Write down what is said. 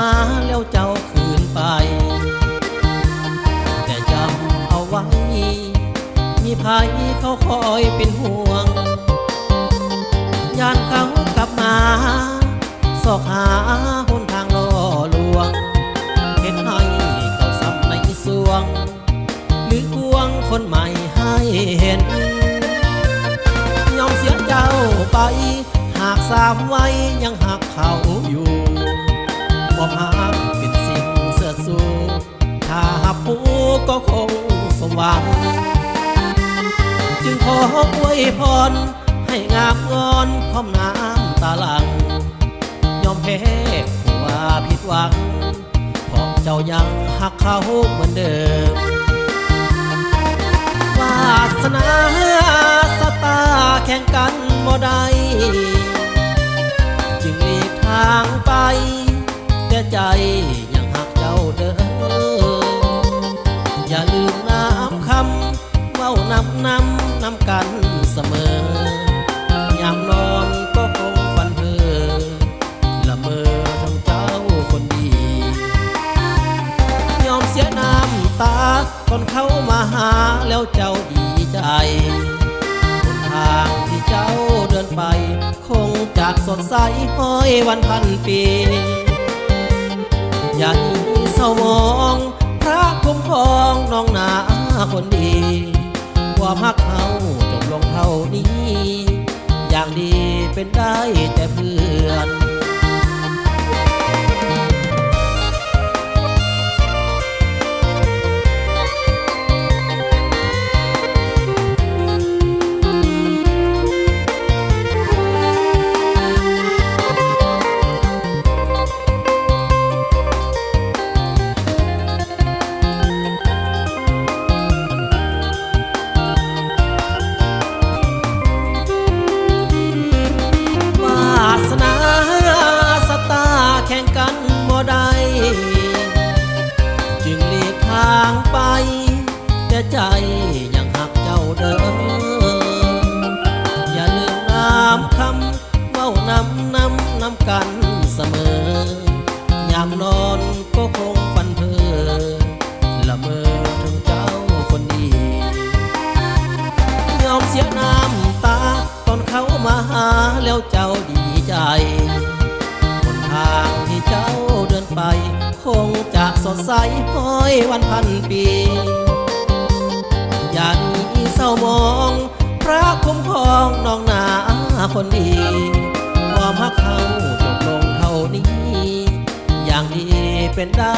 มาแล้วเจ้าคืนไปแต่จำเอาไว้มีภัยเขาคอยเป็นห่วงยานเขากลับมาสอกหาหนทางล่อลวงเห็นให้เจ้าซ้ำในสวงหรือควงคนใหม่ให้เห็นยอมเสียเจ้าไปหากสามไว้ยังหักเขาอยู่บ่หักเป็นสิ่งเสื่อสูถ้าหับหูก็คงสมหวังจึงขออวยพรให้งามงอนพร้อมน้ำตาหลังยอมแพ้ผู้ว่าผิดหวังเพราะเจ้ายังหักเขาเหมือนเดิมวาสนาสตาแข่งกันบ่ได้จึงหลีกทางไปแต่ใจยังหักเจ้าเดิมอย่าลืมน้ำคำเว้านำกันเสมอยามนอนก็คงฝันเพ้อละเมอถึงเจ้าคนดียอมเสียน้ำตาก่อนเขามาหาแล้วเจ้าดีใจบนทางที่เจ้าเดินไปคงจากสดใสห้อยวันพันปีอย่าหนีเศร้ามองพระคุ้มครองน้องนาคนดีความฮักเขาจบลงเท่านี้อย่างดีเป็นได้แต่เพื่อนแข่งกันบ่ได้จึงหลีกทางไปแต่ใจยังหักเจ้าเดิมอย่าลืมน้ำคำเว้านำกันเสมอยามนอนก็คงฝันเพ้อละเมอถึงเจ้าคนดียอมเสียน้ำตาตอนเขามาหาแล้วเจ้าดีใจทางที่เจ้าเดินไปคงจะสดใสห้อยวันพันปีอย่าหนีเศร้ามองพระคุ้มครองน้องนาคนดีความฮักเขาจบลงเท่านี้อย่างดีเป็นได้